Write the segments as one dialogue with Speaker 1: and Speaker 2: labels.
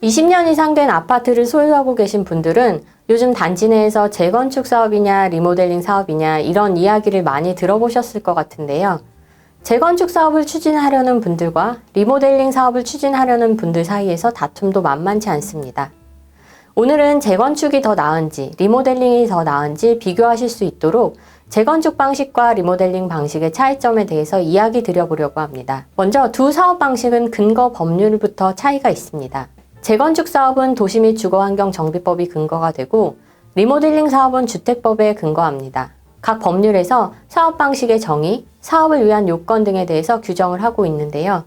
Speaker 1: 20년 이상 된 아파트를 소유하고 계신 분들은 요즘 단지 내에서 재건축 사업이냐 리모델링 사업이냐 이런 이야기를 많이 들어보셨을 것 같은데요. 재건축 사업을 추진하려는 분들과 리모델링 사업을 추진하려는 분들 사이에서 다툼도 만만치 않습니다. 오늘은 재건축이 더 나은지 리모델링이 더 나은지 비교하실 수 있도록 재건축 방식과 리모델링 방식의 차이점에 대해서 이야기 드려보려고 합니다. 먼저 두 사업 방식은 근거 법률부터 차이가 있습니다. 재건축 사업은 도시 및 주거환경정비법이 근거가 되고 리모델링 사업은 주택법에 근거합니다. 각 법률에서 사업 방식의 정의, 사업을 위한 요건 등에 대해서 규정을 하고 있는데요.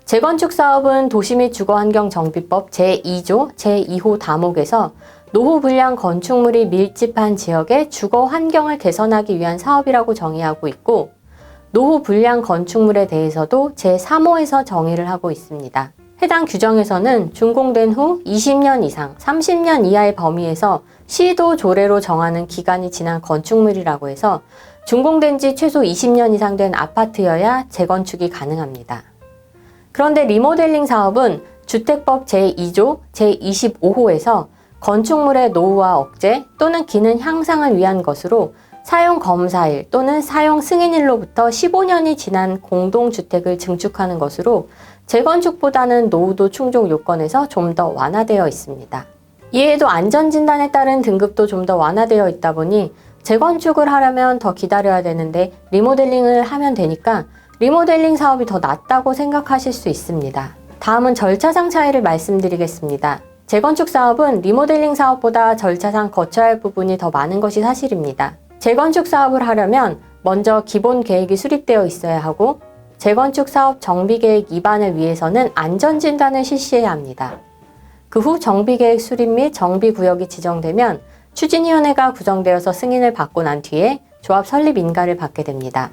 Speaker 1: 재건축 사업은 도시 및 주거환경정비법 제2조 제2호 다목에서 노후 불량 건축물이 밀집한 지역의 주거 환경을 개선하기 위한 사업이라고 정의하고 있고 노후 불량 건축물에 대해서도 제3호에서 정의를 하고 있습니다. 해당 규정에서는 준공된 후 20년 이상, 30년 이하의 범위에서 시도 조례로 정하는 기간이 지난 건축물이라고 해서 준공된 지 최소 20년 이상 된 아파트여야 재건축이 가능합니다. 그런데 리모델링 사업은 주택법 제2조 제25호에서 건축물의 노후화 억제 또는 기능 향상을 위한 것으로 사용 검사일 또는 사용 승인일로부터 15년이 지난 공동주택을 증축하는 것으로 재건축보다는 노후도 충족 요건에서 좀 더 완화되어 있습니다. 이외에도 안전진단에 따른 등급도 좀 더 완화되어 있다 보니 재건축을 하려면 더 기다려야 되는데 리모델링을 하면 되니까 리모델링 사업이 더 낫다고 생각하실 수 있습니다. 다음은 절차상 차이를 말씀드리겠습니다. 재건축 사업은 리모델링 사업보다 절차상 거쳐야 할 부분이 더 많은 것이 사실입니다. 재건축 사업을 하려면 먼저 기본 계획이 수립되어 있어야 하고 재건축 사업 정비계획 위반을 위해서는 안전진단을 실시해야 합니다. 그 후 정비계획 수립 및 정비구역이 지정되면 추진위원회가 구성되어서 승인을 받고 난 뒤에 조합 설립 인가를 받게 됩니다.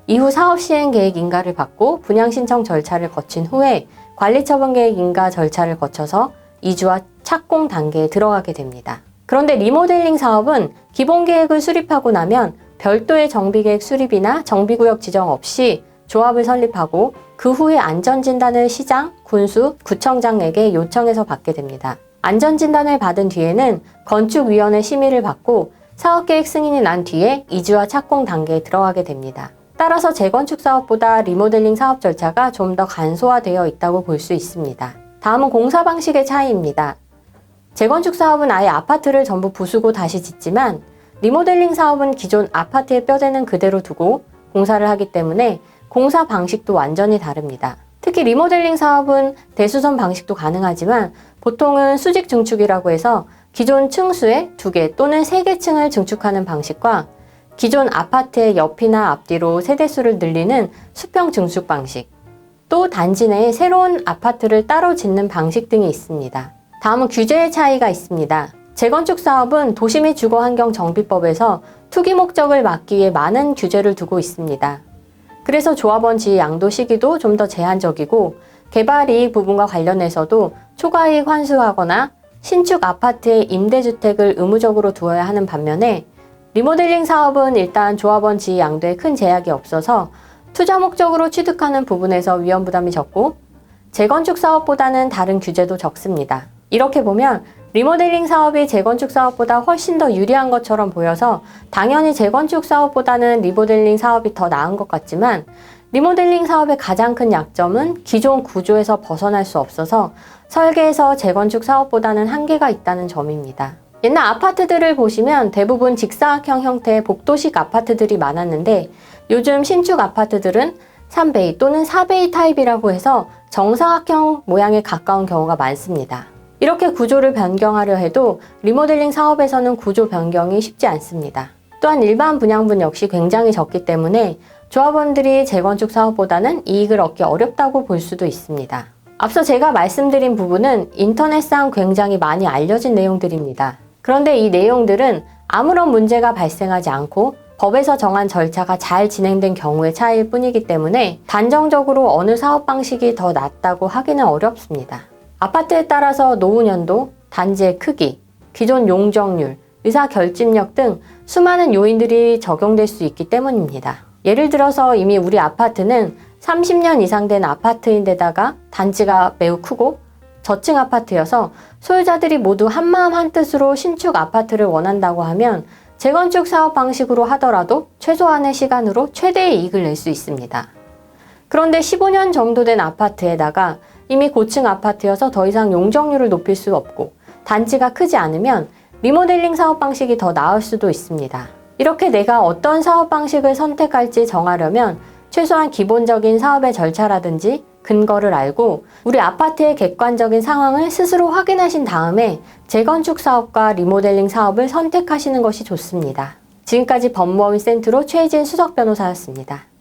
Speaker 1: 이후 사업시행계획 인가를 받고 분양신청 절차를 거친 후에 관리처분계획 인가 절차를 거쳐서 이주와 착공 단계에 들어가게 됩니다. 그런데 리모델링 사업은 기본계획을 수립하고 나면 별도의 정비계획 수립이나 정비구역 지정 없이 조합을 설립하고 그 후에 안전진단을 시장, 군수, 구청장에게 요청해서 받게 됩니다. 안전진단을 받은 뒤에는 건축위원회 심의를 받고 사업계획 승인이 난 뒤에 이주와 착공 단계에 들어가게 됩니다. 따라서 재건축 사업보다 리모델링 사업 절차가 좀 더 간소화되어 있다고 볼 수 있습니다. 다음은 공사 방식의 차이입니다. 재건축 사업은 아예 아파트를 전부 부수고 다시 짓지만 리모델링 사업은 기존 아파트의 뼈대는 그대로 두고 공사를 하기 때문에 공사 방식도 완전히 다릅니다. 특히 리모델링 사업은 대수선 방식도 가능하지만 보통은 수직 증축이라고 해서 기존 층수의 2개 또는 3개 층을 증축하는 방식과 기존 아파트의 옆이나 앞뒤로 세대수를 늘리는 수평 증축 방식, 또 단지 내에 새로운 아파트를 따로 짓는 방식 등이 있습니다. 다음은 규제의 차이가 있습니다. 재건축 사업은 도시 및 주거환경정비법에서 투기 목적을 막기 위해 많은 규제를 두고 있습니다. 그래서 조합원 지위 양도 시기도 좀 더 제한적이고 개발이익 부분과 관련해서도 초과이익 환수하거나 신축 아파트의 임대주택을 의무적으로 두어야 하는 반면에 리모델링 사업은 일단 조합원 지위 양도에 큰 제약이 없어서 투자 목적으로 취득하는 부분에서 위험 부담이 적고 재건축 사업보다는 다른 규제도 적습니다. 이렇게 보면 리모델링 사업이 재건축 사업보다 훨씬 더 유리한 것처럼 보여서 당연히 재건축 사업보다는 리모델링 사업이 더 나은 것 같지만 리모델링 사업의 가장 큰 약점은 기존 구조에서 벗어날 수 없어서 설계에서 재건축 사업보다는 한계가 있다는 점입니다. 옛날 아파트들을 보시면 대부분 직사각형 형태의 복도식 아파트들이 많았는데 요즘 신축 아파트들은 3베이 또는 4베이 타입이라고 해서 정사각형 모양에 가까운 경우가 많습니다. 이렇게 구조를 변경하려 해도 리모델링 사업에서는 구조 변경이 쉽지 않습니다. 또한 일반 분양분 역시 굉장히 적기 때문에 조합원들이 재건축 사업보다는 이익을 얻기 어렵다고 볼 수도 있습니다. 앞서 제가 말씀드린 부분은 인터넷상 굉장히 많이 알려진 내용들입니다. 그런데 이 내용들은 아무런 문제가 발생하지 않고 법에서 정한 절차가 잘 진행된 경우의 차이일 뿐이기 때문에 단정적으로 어느 사업 방식이 더 낫다고 하기는 어렵습니다. 아파트에 따라서 노후년도, 단지의 크기, 기존 용적률, 의사결집력 등 수많은 요인들이 적용될 수 있기 때문입니다. 예를 들어서 이미 우리 아파트는 30년 이상 된 아파트인데다가 단지가 매우 크고 저층 아파트여서 소유자들이 모두 한마음 한뜻으로 신축 아파트를 원한다고 하면 재건축 사업 방식으로 하더라도 최소한의 시간으로 최대의 이익을 낼 수 있습니다. 그런데 15년 정도 된 아파트에다가 이미 고층 아파트여서 더 이상 용적률을 높일 수 없고 단지가 크지 않으면 리모델링 사업 방식이 더 나을 수도 있습니다. 이렇게 내가 어떤 사업 방식을 선택할지 정하려면 최소한 기본적인 사업의 절차라든지 근거를 알고 우리 아파트의 객관적인 상황을 스스로 확인하신 다음에 재건축 사업과 리모델링 사업을 선택하시는 것이 좋습니다. 지금까지 법무법인 센트로 최희진 수석 변호사였습니다.